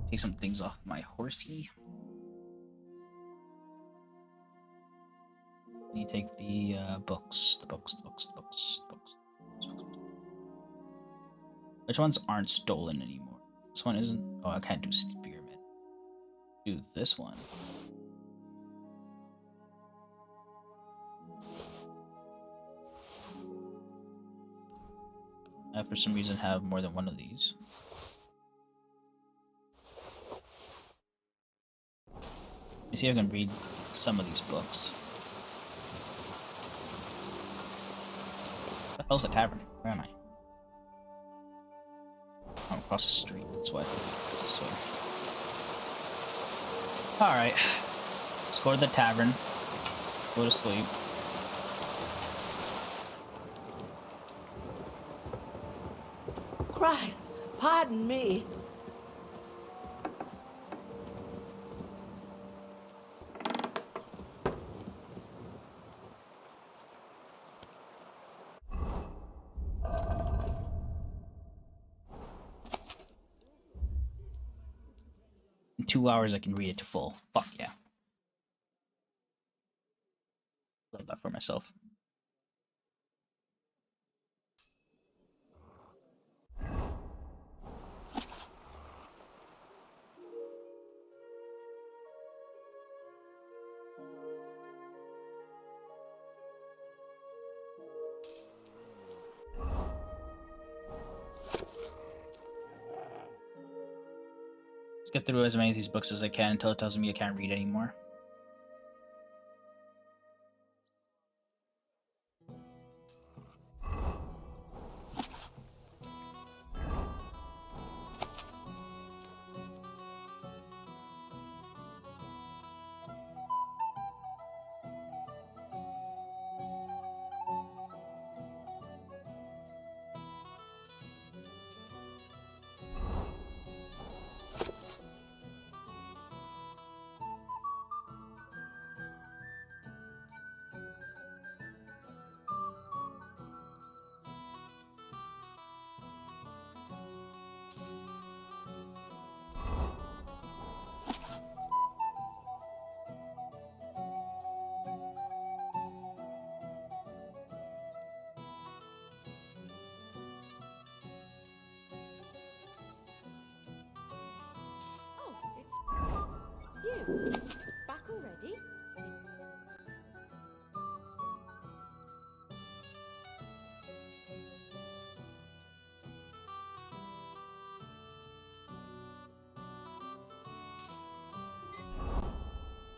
Take some things off my horsey. You take the books. Which ones aren't stolen anymore? This one isn't. Oh, I can't do spearmint. Do this one. I for some reason have more than one of these. Let me see if I can read some of these books. What the hell's a tavern? Where am I? I'm across the street, that's why it's this way. Alright. Let's go to the tavern. Let's go to sleep. Christ, pardon me. In 2 hours I can read it to full. Fuck yeah. Love that for myself. Let's get through as many of these books as I can until it tells me I can't read anymore. You back already?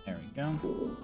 There we go.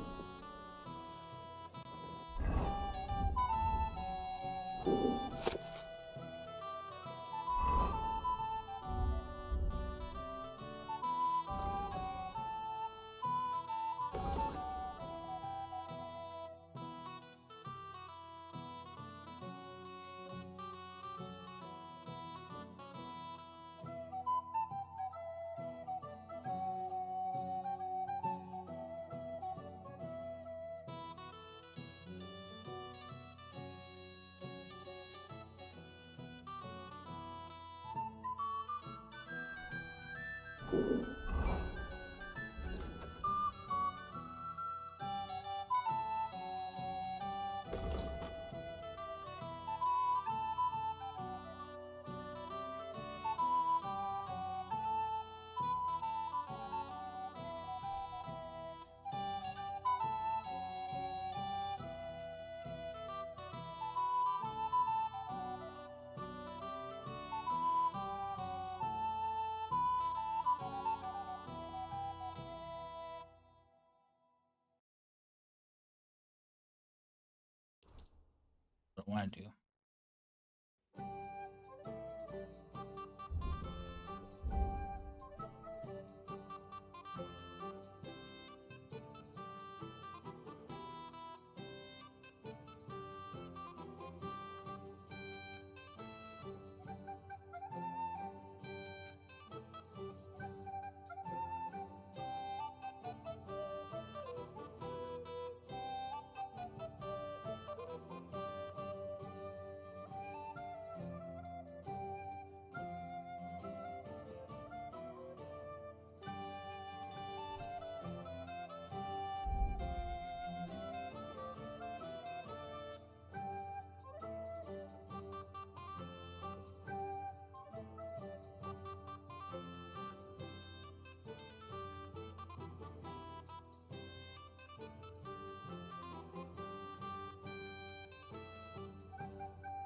What do I want to do?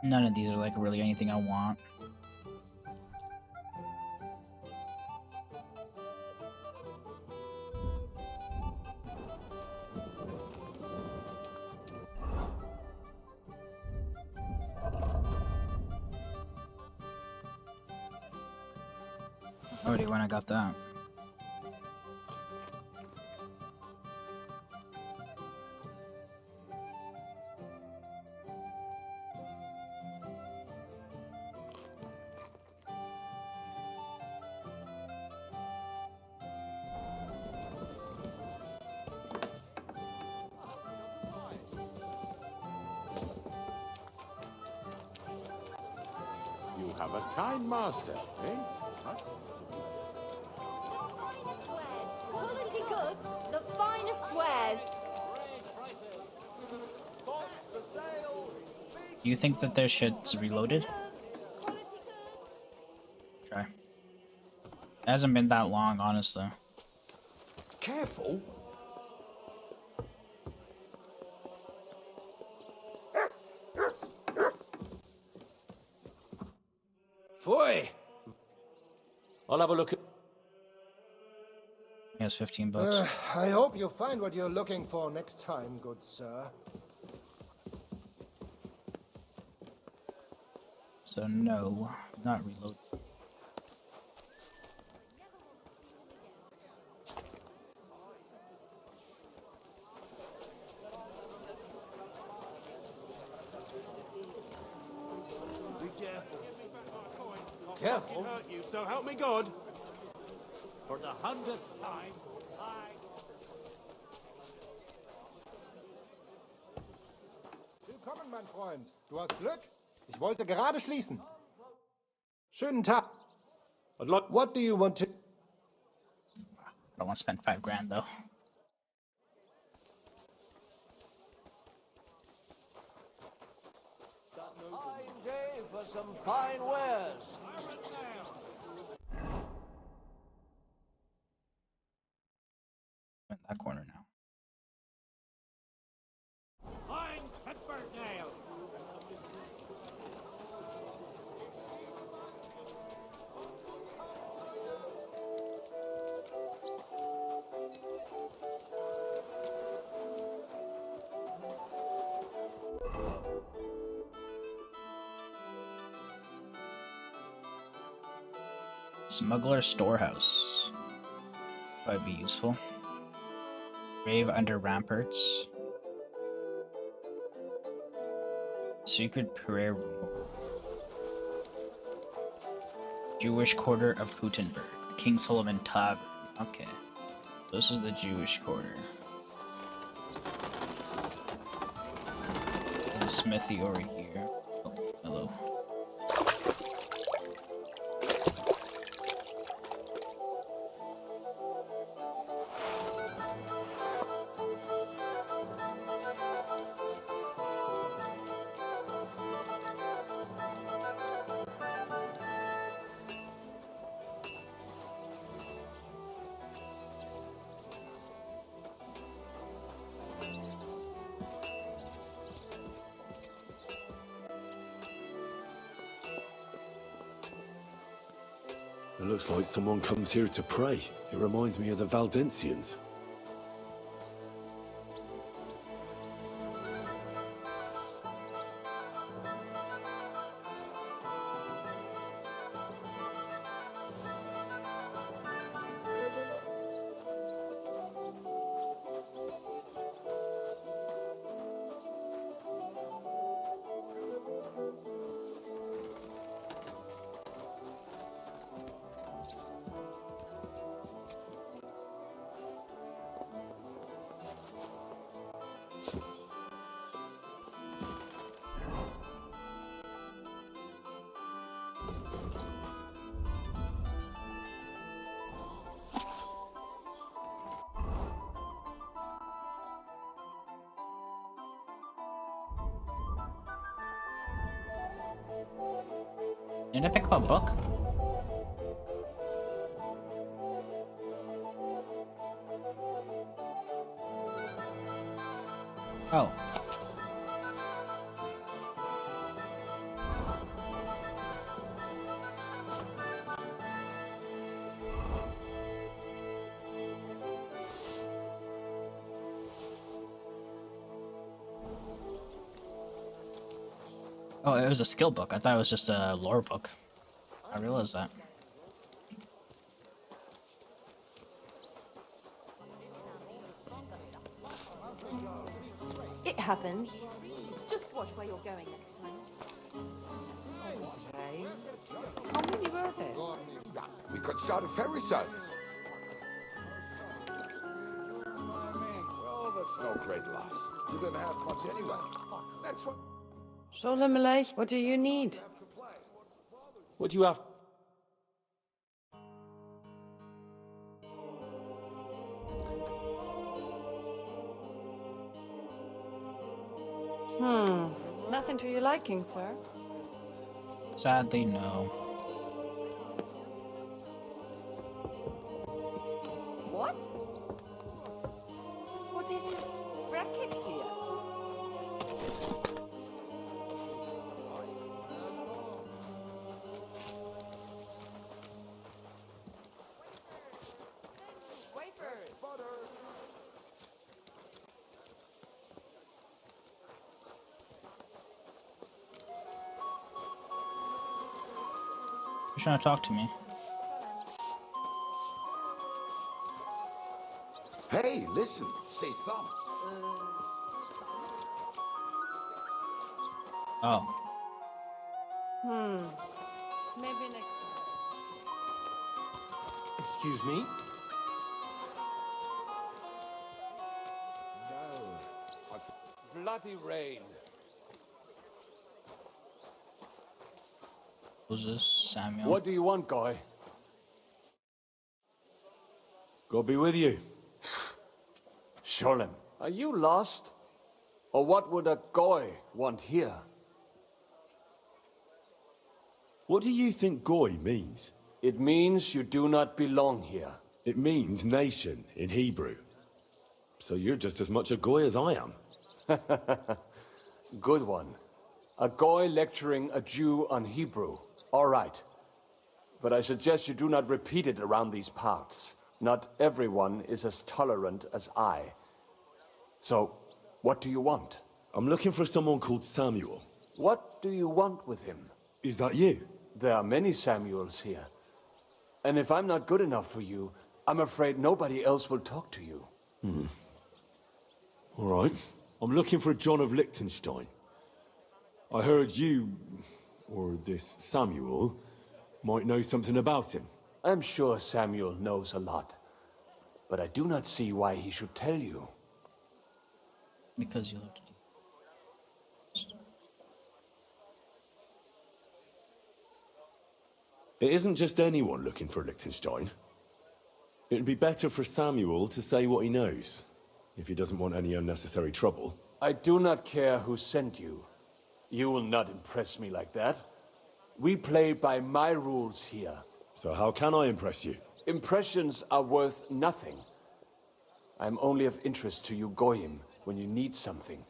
None of these are like really anything I want. Already when I got that. You have a kind master, eh? Huh? Quality goods, the finest wares. Do you think that their shit's reloaded? Quality goods. Try. It hasn't been that long, honestly. Careful. Foy! I'll have a look at... He has 15 bucks. I hope you find what you're looking for next time, good sir. So no, not reload. Be careful. Careful. Hurt you, so help me God. For the 100th time, Willkommen, mein Freund. Du hast Glück? Ich wollte gerade schließen. Schönen Tag. I'd like... What do you want to... I don't want to spend 5 grand though. Fine day for some fine wares. I'm in that corner now. I'm Pepperdale. Smuggler Storehouse. Might be useful. Grave under ramparts. Secret prayer room. Jewish quarter of Gutenberg. The King Solomon Tavern. Okay. This is the Jewish quarter. There's a smithy over here. Oh, hello. It looks like someone comes here to pray. It reminds me of the Valdensians. Did I pick up a book? Oh. Oh, it was a skill book. I thought it was just a lore book. I realized that. It happens. Just watch where you're going next time. How many were there? We could start a ferry service. Well, that's no great loss. You didn't have much anyway. That's what... Sholem Aleich, what do you need? What do you have? Nothing to your liking, sir. Sadly, no. What? What is this racket here? You're trying to talk to me. Hey, listen. Say thumb. Oh. Maybe next time. Excuse me? Bloody rain. Who's this? Samuel? What do you want, guy? God be with you. Sholem, are you lost? Or what would a goy want here? What do you think goy means? It means you do not belong here. It means nation in Hebrew. So you're just as much a goy as I am. Good one. A goy lecturing a Jew on Hebrew. All right. But I suggest you do not repeat it around these parts. Not everyone is as tolerant as I. So, what do you want? I'm looking for someone called Samuel. What do you want with him? Is that you? There are many Samuels here. And if I'm not good enough for you, I'm afraid nobody else will talk to you. All right. I'm looking for John of Liechtenstein. I heard you, or this Samuel, might know something about him. I'm sure Samuel knows a lot. But I do not see why he should tell you. Because you looked at It isn't just anyone looking for Liechtenstein. It'd be better for Samuel to say what he knows, if he doesn't want any unnecessary trouble. I do not care who sent you. You will not impress me like that. We play by my rules here. So how can I impress you? Impressions are worth nothing. I'm only of interest to you Goyim when you need something.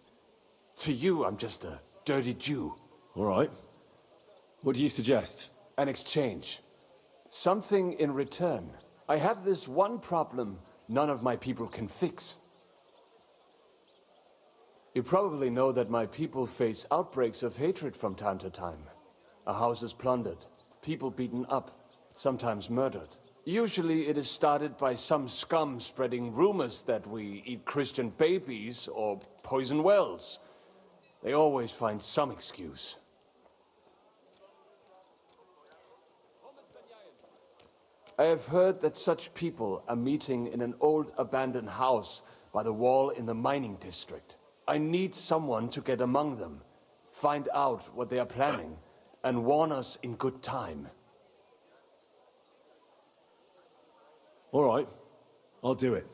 To you, I'm just a dirty Jew. All right. What do you suggest? An exchange. Something in return. I have this one problem none of my people can fix. You probably know that my people face outbreaks of hatred from time to time. A house is plundered, people beaten up, sometimes murdered. Usually it is started by some scum spreading rumors that we eat Christian babies or poison wells. They always find some excuse. I have heard that such people are meeting in an old abandoned house by the wall in the mining district. I need someone to get among them, find out what they are planning, and warn us in good time. All right. I'll do it.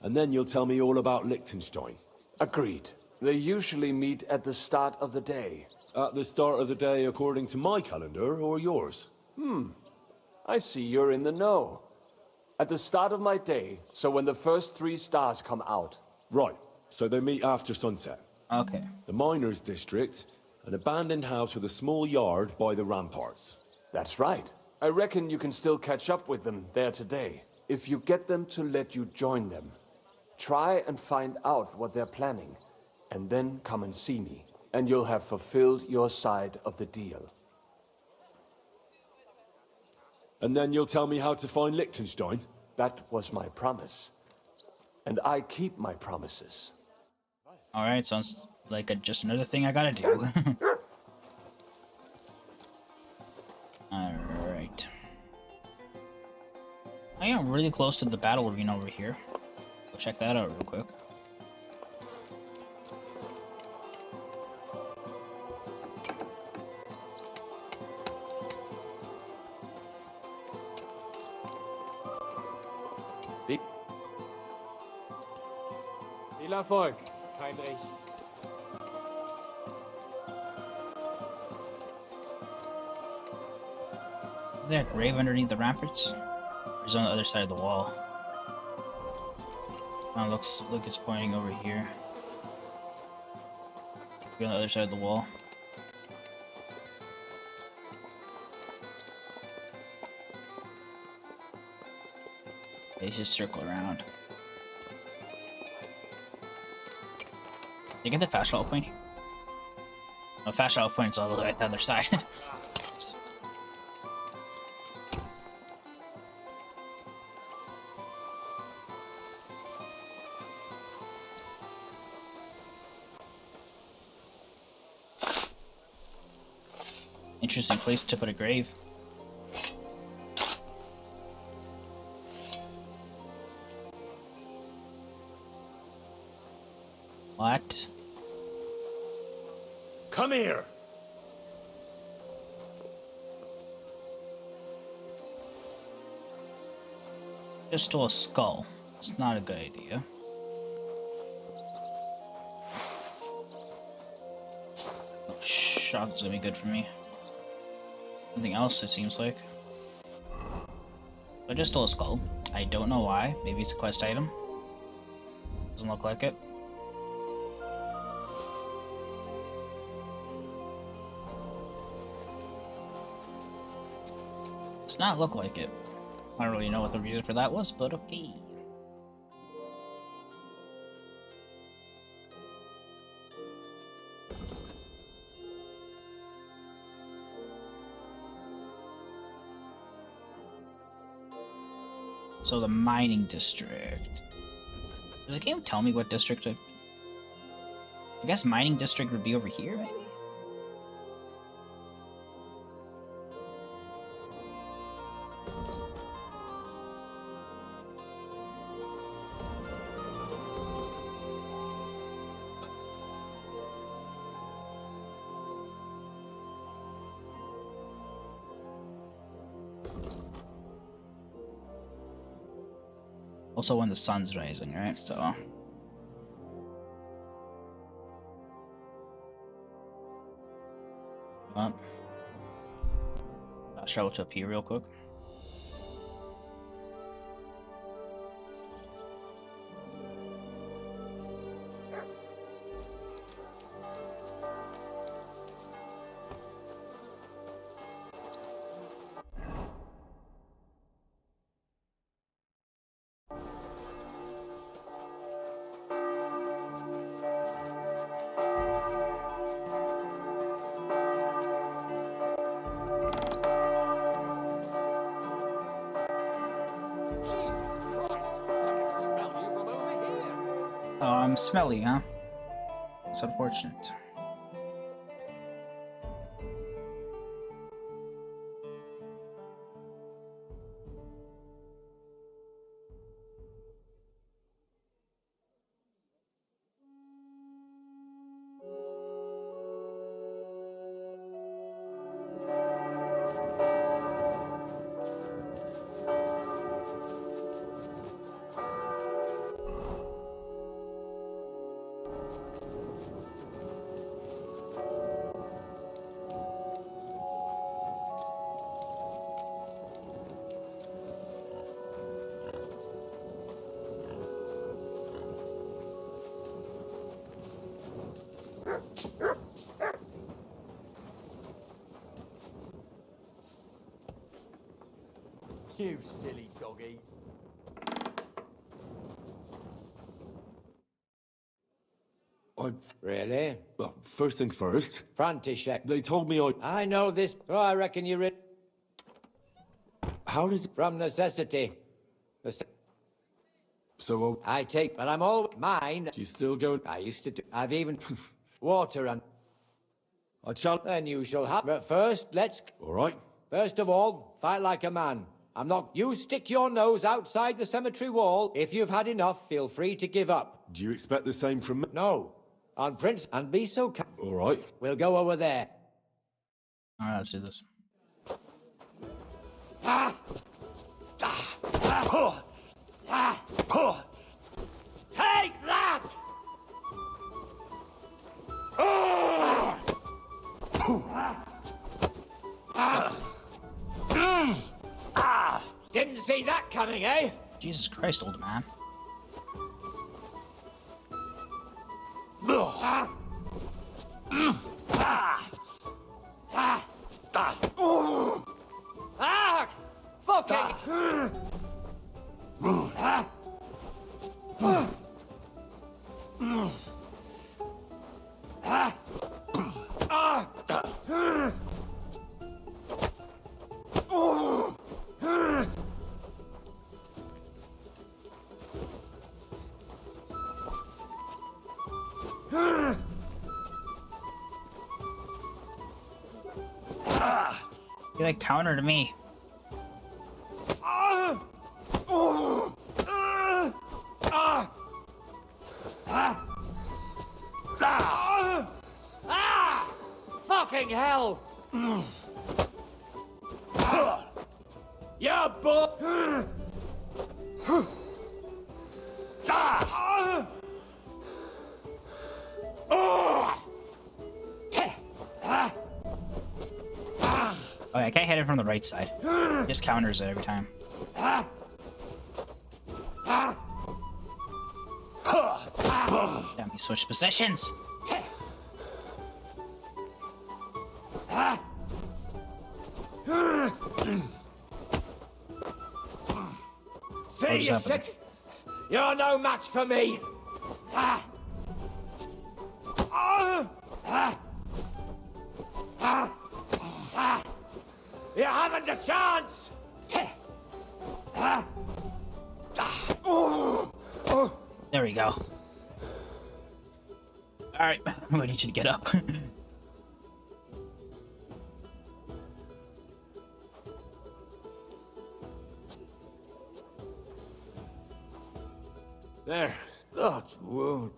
And then you'll tell me all about Liechtenstein. Agreed. They usually meet at the start of the day. At the start of the day according to my calendar, or yours? I see you're in the know. At the start of my day, so when the first 3 stars come out. Right. So they meet after sunset. Okay. The miners' district, an abandoned house with a small yard by the ramparts. That's right. I reckon you can still catch up with them there today, if you get them to let you join them. Try and find out what they're planning, and then come and see me. and you'll have fulfilled your side of the deal. And then you'll tell me how to find Liechtenstein? That was my promise. And I keep my promises. Alright, sounds like just another thing I gotta do. Alright. I am really close to the battle arena over here. Go check that out real quick. Viel Erfolg, Heinrich. Is there a grave underneath the ramparts? Or is it on the other side of the wall? Oh, looks like it's pointing over here. Be on the other side of the wall. They just circle around. Did you get the fast travel point here? No, fast travel point's all the way at the other side. Interesting place to put a grave. What? Come here! Just stole a skull. It's not a good idea. Oh, shock's gonna be good for me. Something else, it seems like. I just stole a skull. I don't know why. Maybe it's a quest item. Doesn't look like it. Does not look like it. I don't really know what the reason for that was, but okay. So the mining district. Does the game tell me what district I guess mining district would be over here, maybe? Also when the sun's rising, right? So I'll travel to up here real quick. Oh, I'm smelly, huh? It's unfortunate. You silly doggy. I Really? Well, first things first. František. They told me I know this. Oh, I reckon you're in. How does... From necessity. So, I take, but I'm all mine. you still going... I used to do. I've even water and. I shall... Then you shall have. But first, let's. All right. First of all, fight like a man. I'm not. You stick your nose outside the cemetery wall. If you've had enough, feel free to give up. Do you expect the same from me? No. On Prince, and be so kind. All right. We'll go over there. All right, let's do this. Take that! Didn't see that coming, eh? Jesus Christ, old man. Fucking! You like counter to me. Fucking hell! Yeah, boy! Okay, I can't hit it from the right side. Just counters it every time. Damn, he switched positions. See, you happening? shit! You're no match for me! You haven't a chance! There we go. Alright, I'm gonna need you to get up. There. That's wound.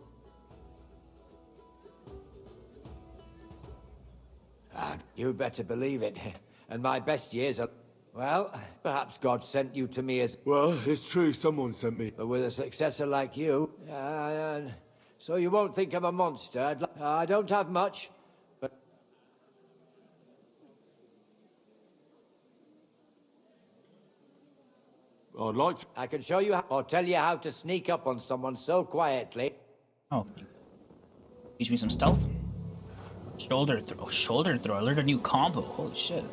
You better believe it. And my best years are... Well, perhaps God sent you to me as... Well, it's true, someone sent me. But with a successor like you... so you won't think I'm a monster. I don't have much, but... I'd like to... I can show you or tell you how to sneak up on someone so quietly. Oh. Teach me some stealth. Shoulder throw. Shoulder throw. I learned a new combo. Holy shit.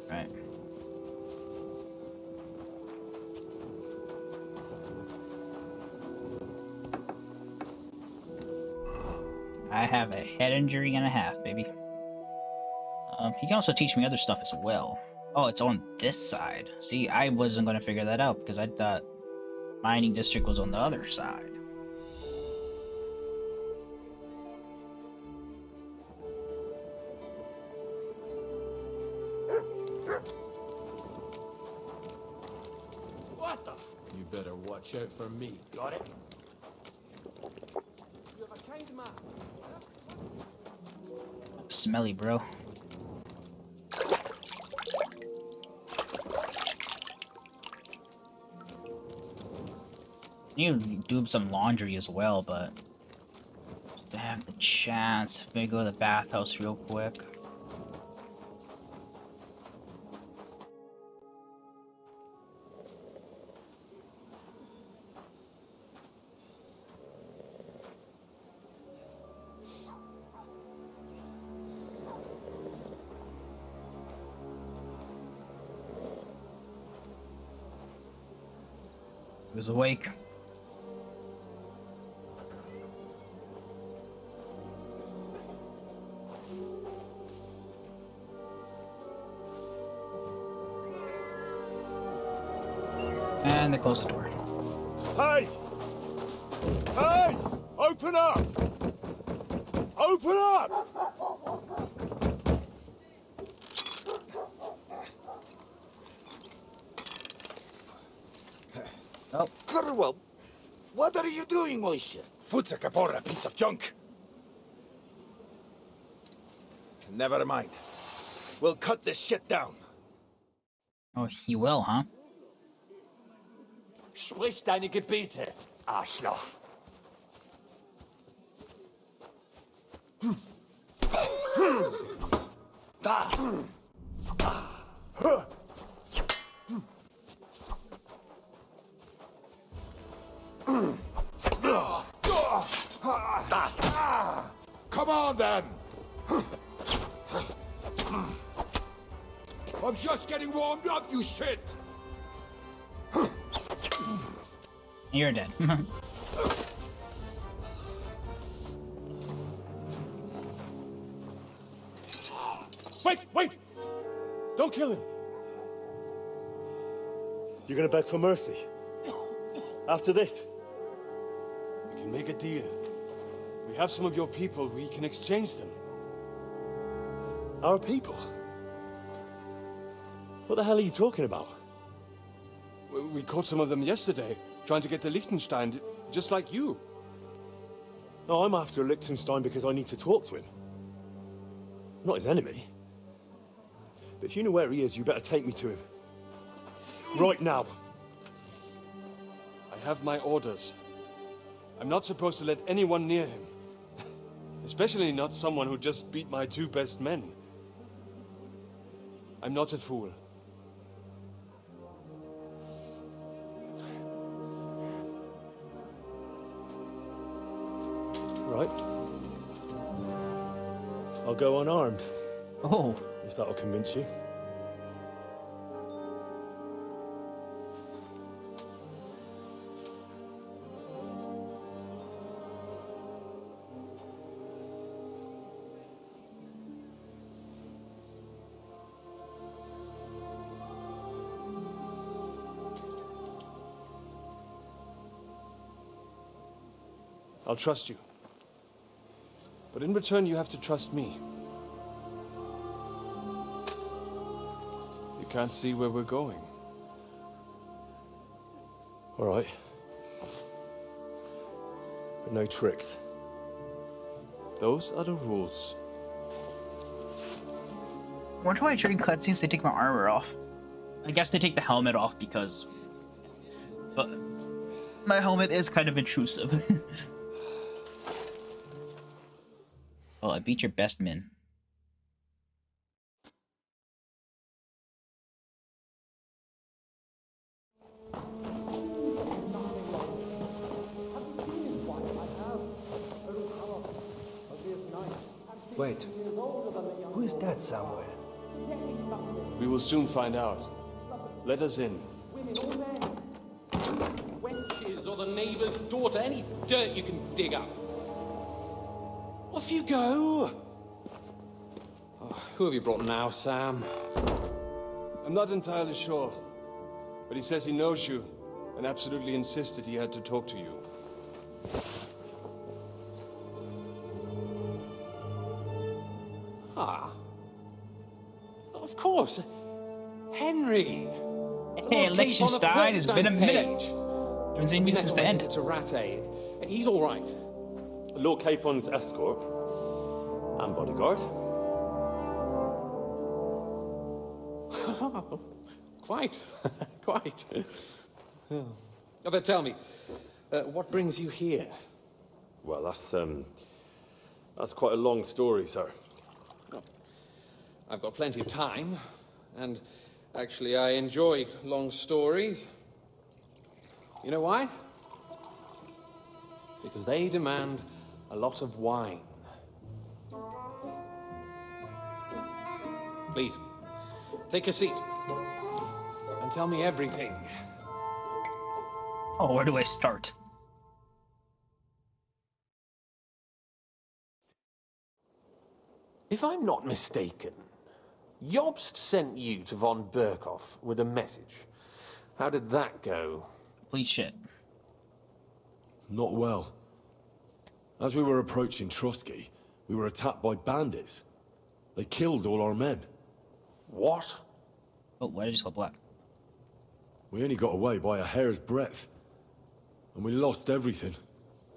Right. I have a head injury and a half, baby. He can also teach me other stuff as well. Oh, it's on this side. See, I wasn't going to figure that out because I thought mining district was on the other side. What the? You better watch out for me. Got it? You're a kind man. Smelly, bro. I need to do some laundry as well, but just to have the chance. Maybe go to the bathhouse real quick. He was awake. And they close the door. Hey! Hey! Open up! Open up! Oh, Underworld, what are you doing, Moishe? Futsa Capora, piece of junk. Never mind. We'll cut this shit down. oh, he will, huh? Sprich deine Gebete, Arschloch. Da! Come on, then! I'm just getting warmed up, you shit! You're dead. Wait, wait! Don't kill him! You're gonna beg for mercy? After this? We can make a deal. We have some of your people. We can exchange them. Our people? What the hell are you talking about? We caught some of them yesterday, trying to get to Liechtenstein, just like you. No, I'm after Liechtenstein because I need to talk to him. I'm not his enemy. But if you know where he is, you better take me to him. Right now. I have my orders. I'm not supposed to let anyone near him. Especially not someone who just beat my 2 best men. I'm not a fool. Right. I'll go unarmed, Oh, if that'll convince you. I'll trust you. But in return, you have to trust me. You can't see where we're going. All right. But no tricks. Those are the rules. I wonder why during cutscenes they take my armor off. I guess they take the helmet off because... But my helmet is kind of intrusive. Well, I beat your best men. Wait. Who is that somewhere? We will soon find out. Let us in. Wenches or the neighbour's daughter, any dirt you can dig up. Off you go! Oh, who have you brought now, Sam? I'm not entirely sure. But he says he knows you, and absolutely insisted he had to talk to you. Ah. Of course. Henry. Hey, Liechtenstein, it's been a minute. Haven't seen you since the end. It's a rat aid. He's all right. Lord Capon's escort and bodyguard. Quite. Quite. Oh, but tell me, what brings you here? Well, that's quite a long story, sir. Well, I've got plenty of time, and actually I enjoy long stories. You know why? Because they demand a lot of wine. Please, take a seat and tell me everything. Oh, where do I start? If I'm not mistaken, Jobst sent you to von Berkhoff with a message. How did that go? Complete shit. Not well. As we were approaching Trotsky, we were attacked by bandits. They killed all our men. What? Oh, why did I just go black? We only got away by a hair's breadth. And we lost everything,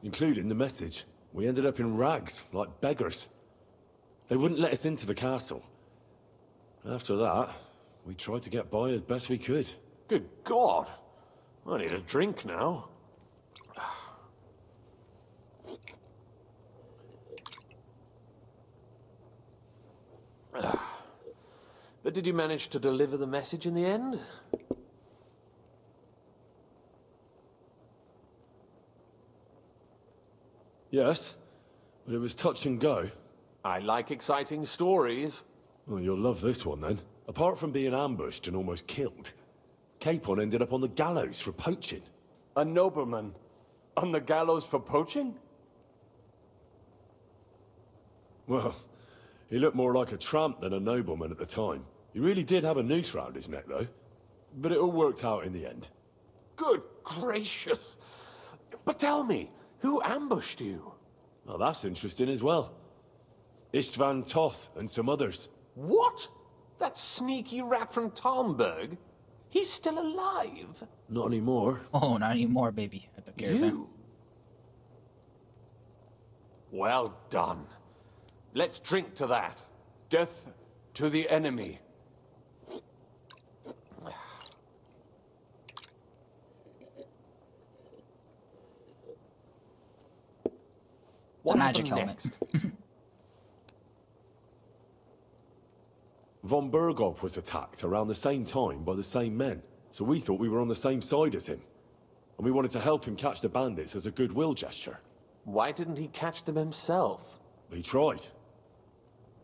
including the message. We ended up in rags, like beggars. They wouldn't let us into the castle. After that, we tried to get by as best we could. Good God. I need a drink now. But did you manage to deliver the message in the end? Yes, but it was touch and go. I like exciting stories. Well, you'll love this one then. Apart from being ambushed and almost killed, Capon ended up on the gallows for poaching. A nobleman on the gallows for poaching? Well, he looked more like a tramp than a nobleman at the time. He really did have a noose round his neck, though. But it all worked out in the end. Good gracious. But tell me, who ambushed you? Well, that's interesting as well. Istvan Toth and some others. What? That sneaky rat from Talmberg? He's still alive? Not anymore. Oh, not anymore, baby. I took care of him. You? Well done. Let's drink to that. Death to the enemy. It's a magic happened helmet. next? Von Berghoff was attacked around the same time by the same men, so we thought we were on the same side as him. And we wanted to help him catch the bandits as a goodwill gesture. Why didn't he catch them himself? He tried.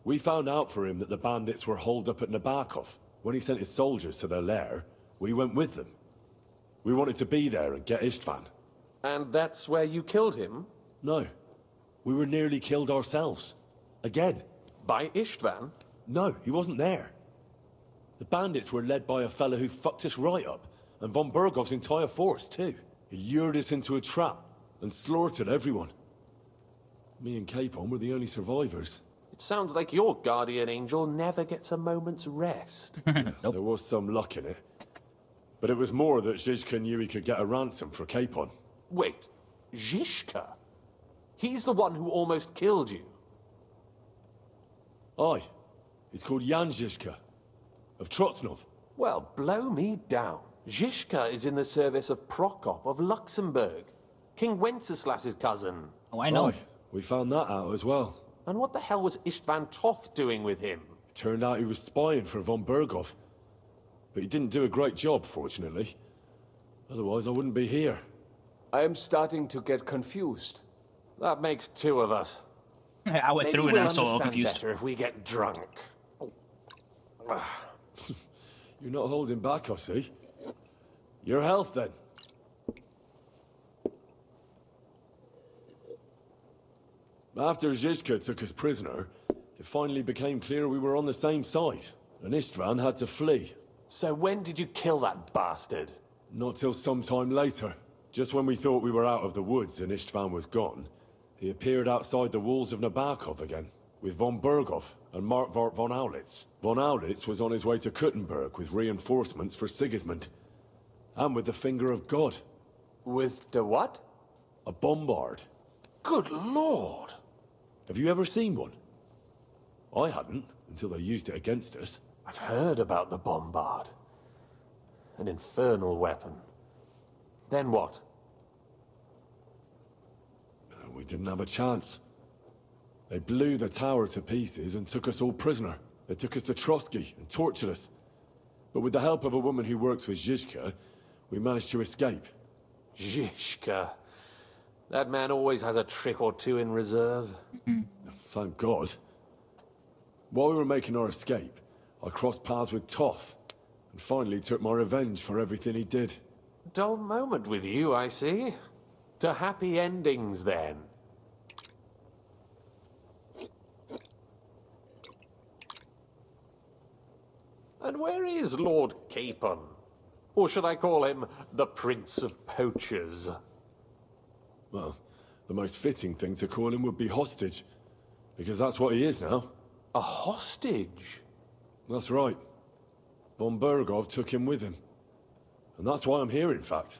We found out for him that the bandits were holed up at Nabokov. When he sent his soldiers to their lair, we went with them. We wanted to be there and get Istvan. And that's where you killed him? No. We were nearly killed ourselves. Again. By Istvan? No, he wasn't there. The bandits were led by a fella who fucked us right up, and von Bergov's entire force, too. He lured us into a trap and slaughtered everyone. Me and Capon were the only survivors. It sounds like your guardian angel never gets a moment's rest. Nope. There was some luck in it. But it was more that Zizka knew he could get a ransom for Capon. Wait, Zizka? He's the one who almost killed you. Aye. He's called Jan Zizka, of Trotsnov. Well, blow me down. Zizka is in the service of Prokop of Luxembourg, King Wenceslas's cousin. Oh, I know. Aye, we found that out as well. And what the hell was Istvan Toth doing with him? It turned out he was spying for von Berghoff. But he didn't do a great job, fortunately. Otherwise, I wouldn't be here. I am starting to get confused. That makes two of us. I went Maybe through it we'll and I'm so understand confused. better if we get drunk. You're not holding back, I see. Your health, then. After Zizka took us prisoner, it finally became clear we were on the same side, and Istvan had to flee. So when did you kill that bastard? Not till some time later. Just when we thought we were out of the woods and Istvan was gone, he appeared outside the walls of Nabokov again, with von Berghoff and Markvart von Aulitz. Von Aulitz was on his way to Kuttenberg with reinforcements for Sigismund. And with the finger of God. With the what? A bombard. Good lord! Have you ever seen one? I hadn't, until they used it against us. I've heard about the bombard. An infernal weapon. Then what? We didn't have a chance. They blew the tower to pieces and took us all prisoner. They took us to Trotsky and tortured us. But with the help of a woman who works with Zizka, we managed to escape. Zizka. That man always has a trick or two in reserve. Thank God. While we were making our escape, I crossed paths with Toth, and finally took my revenge for everything he did. Dull moment with you, I see. To happy endings, then. And where is Lord Capon? Or should I call him the Prince of Poachers? Well, the most fitting thing to call him would be hostage, because that's what he is now. A hostage? That's right. Von Bergov took him with him. And that's why I'm here, in fact.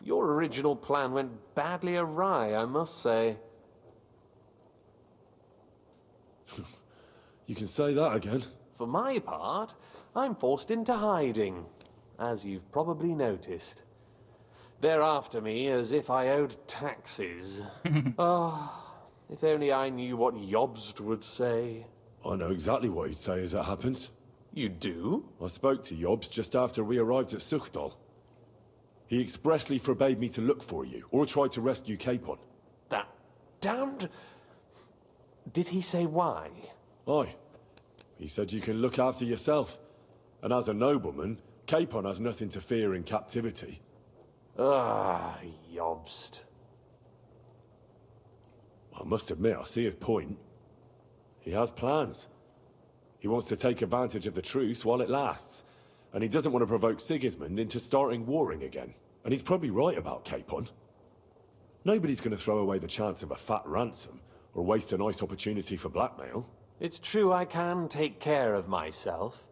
Your original plan went badly awry, I must say. You can say that again. For my part, I'm forced into hiding, as you've probably noticed. They're after me as if I owed taxes. If only I knew what Jobst would say. I know exactly what he'd say as it happens. You do? I spoke to Jobst just after we arrived at Suchdal. He expressly forbade me to look for you, or try to rescue Capon. That damned... Did he say why? Aye. He said you can look after yourself. And as a nobleman, Capon has nothing to fear in captivity. Jobst. I must admit, I see his point. He has plans. He wants to take advantage of the truce while it lasts. And he doesn't want to provoke Sigismund into starting warring again. And he's probably right about Capon. Nobody's going to throw away the chance of a fat ransom, or waste a nice opportunity for blackmail. It's true I can take care of myself,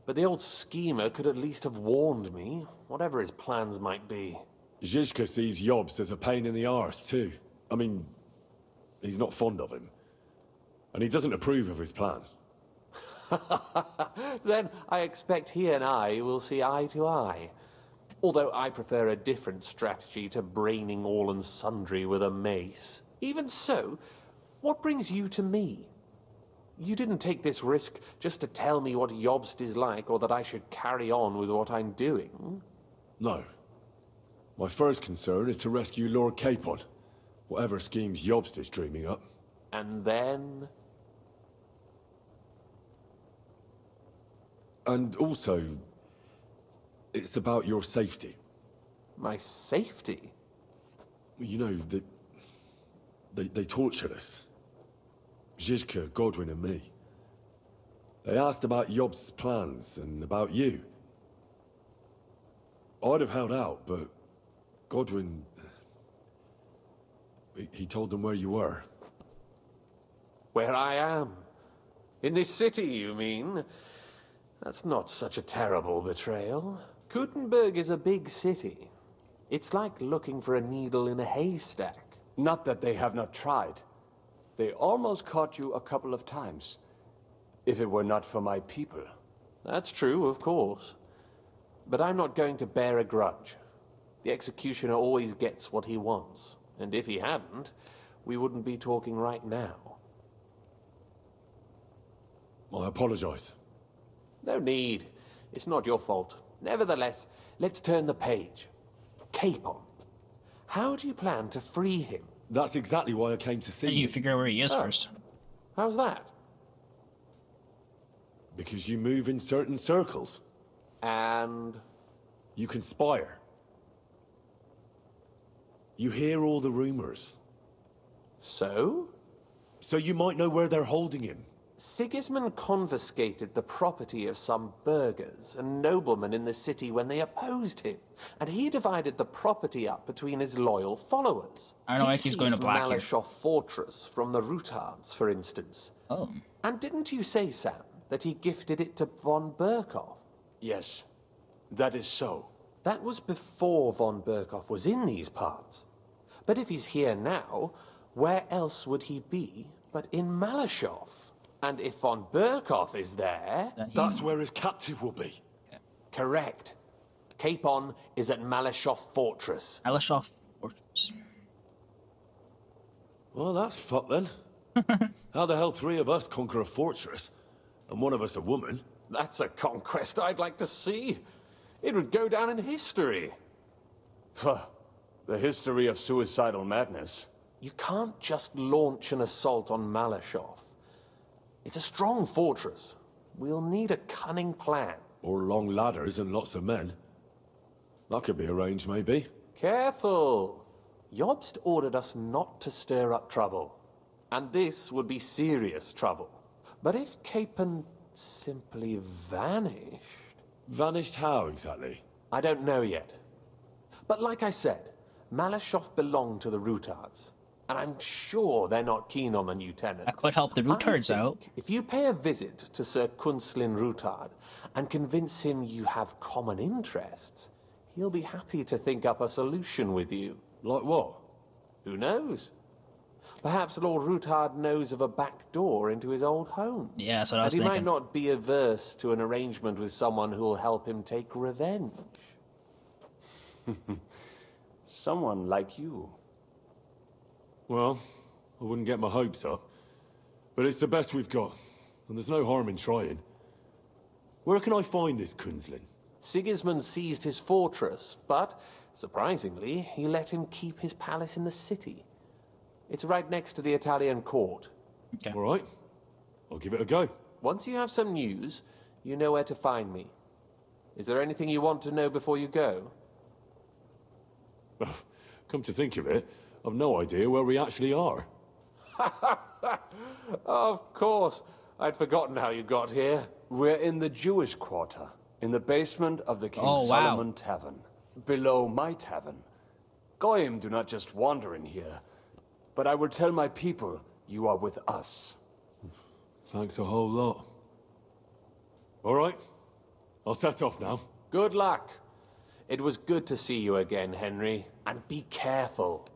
but the old schemer could at least have warned me, whatever his plans might be. Zizka sees Jobst as a pain in the arse, too. I mean, he's not fond of him. And he doesn't approve of his plan. Then I expect he and I will see eye to eye. Although I prefer a different strategy to braining all and sundry with a mace. Even so, what brings you to me? You didn't take this risk just to tell me what Jobst is like, or that I should carry on with what I'm doing. No. My first concern is to rescue Lord Capon, whatever schemes Jobst is dreaming up. And then... And also, it's about your safety. My safety? You know, they tortured us. Zizka, Godwin and me. They asked about Jobst's plans and about you. I'd have held out, but Godwin... He told them where you were. Where I am? In this city, you mean? That's not such a terrible betrayal. Gutenberg is a big city. It's like looking for a needle in a haystack. Not that they have not tried. They almost caught you a couple of times. If it were not for my people. That's true, of course. But I'm not going to bear a grudge. The executioner always gets what he wants. And if he hadn't, we wouldn't be talking right now. I apologize. No need. It's not your fault. Nevertheless, let's turn the page. Capon. How do you plan to free him? That's exactly why I came to see you. You figure out where he is first. How's that? Because you move in certain circles. And... You conspire. You hear all the rumors. So? So you might know where they're holding him. Sigismund confiscated the property of some burghers and noblemen in the city when they opposed him, and he divided the property up between his loyal followers. I don't know why he's going to black here. Malyshoff Fortress from the Rutards, for instance. Oh. And didn't you say, Sam, that he gifted it to von Berkhoff? Yes, that is so. That was before von Berkhoff was in these parts. But if he's here now, where else would he be but in Malyshoff? And if von Berkhoff is there... That's where his captive will be. Correct. Capon is at Malyshoff Fortress. Malyshoff Fortress. Well, that's fucked then. How the hell three of us conquer a fortress, and one of us a woman? That's a conquest I'd like to see. It would go down in history. The history of suicidal madness. You can't just launch an assault on Malyshoff. It's a strong fortress. We'll need a cunning plan. Or long ladders and lots of men. That could be arranged, maybe. Careful! Jobst ordered us not to stir up trouble. And this would be serious trouble. But if Capon simply vanished... Vanished how, exactly? I don't know yet. But like I said, Malashov belonged to the Rutards. And I'm sure they're not keen on the new tenant. I could help the Rutards out. If you pay a visit to Sir Kunslin Rutard and convince him you have common interests, he'll be happy to think up a solution with you. Like what? Who knows? Perhaps Lord Rutard knows of a back door into his old home. Yeah, that's what I was and he thinking. might not be averse to an arrangement with someone who'll help him take revenge. Someone like you. Well, I wouldn't get my hopes up. But it's the best we've got, and there's no harm in trying. Where can I find this Kunslin? Sigismund seized his fortress, but, surprisingly, he let him keep his palace in the city. It's right next to the Italian court. Okay. All right. I'll give it a go. Once you have some news, you know where to find me. Is there anything you want to know before you go? Come to think of it, I've no idea where we actually are. Of course. I'd forgotten how you got here. We're in the Jewish quarter, in the basement of the King Oh, wow. Solomon Tavern, below my tavern. Goyim do not just wander in here, but I will tell my people you are with us. Thanks a whole lot. All right. I'll set off now. Good luck. It was good to see you again, Henry. And be careful.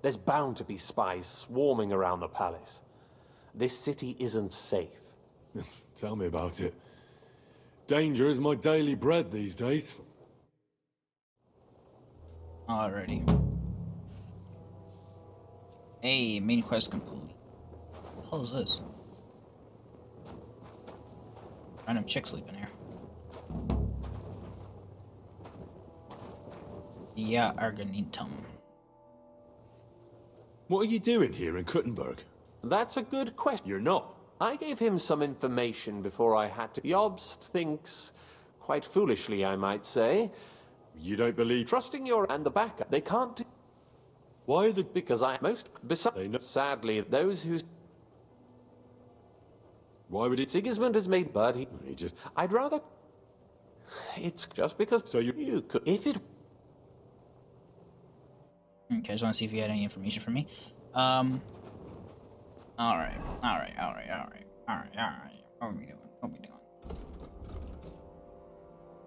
There's bound to be spies swarming around the palace. This city isn't safe. Tell me about it. Danger is my daily bread these days. Alrighty. Hey, main quest complete. What the hell is this? Random chick sleeping here. Yeah, Arganitum. What are you doing here in Kuttenberg? That's a good question. You're not. I gave him some information before I had to. Jobst thinks, quite foolishly I might say, You don't believe... trusting your and the backup. They can't do... Why are the... Because I most... They know... Sadly, those who... Why would he... Sigismund has made... But he just... I'd rather... It's just because... So you could... If it... Okay, I just want to see if you had any information for me. Alright. What are we doing?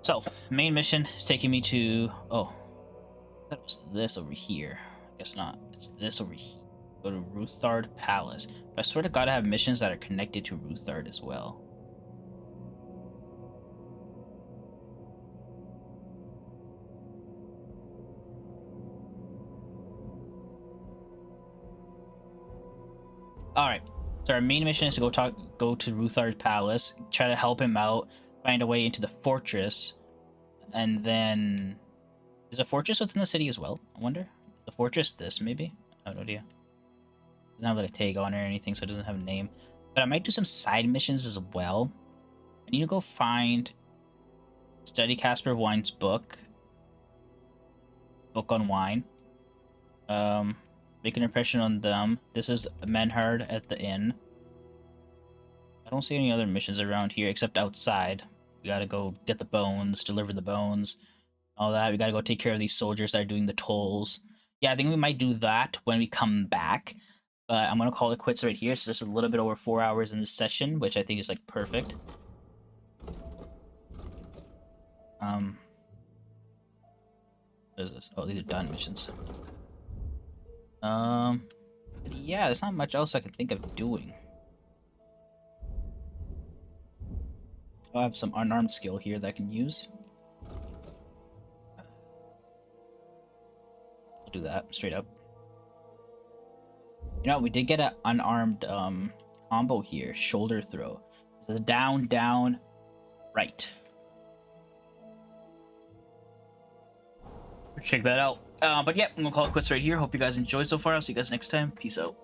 So, main mission is taking me to... Oh. That was this over here. I guess not. It's this over here. Go to Ruthard Palace. But I swear to God I have missions that are connected to Ruthard as well. Alright, so our main mission is to go to Ruthard Palace, try to help him out, find a way into the fortress, and then... Is a fortress within the city as well? I wonder? The fortress this, maybe? I have no idea. It doesn't have like a tag on it or anything, so it doesn't have a name. But I might do some side missions as well. I need to go find... Study Caspar Wine's book. Book on wine. Make an impression on them. This is Menhard at the inn. I don't see any other missions around here except outside. We gotta go get the bones, deliver the bones, all that. We gotta go take care of these soldiers that are doing the tolls. Yeah, I think we might do that when we come back. But I'm gonna call it quits right here. So there's a little bit over 4 hours in this session, which I think is like perfect. What is this? Oh, these are done missions. Yeah, there's not much else I can think of doing. I have some unarmed skill here that I can use. I'll do that straight up. You know, we did get an unarmed combo here, shoulder throw. So down, down, right. Check that out. But yeah, I'm gonna call it quits right here. Hope you guys enjoyed so far. I'll see you guys next time. Peace out.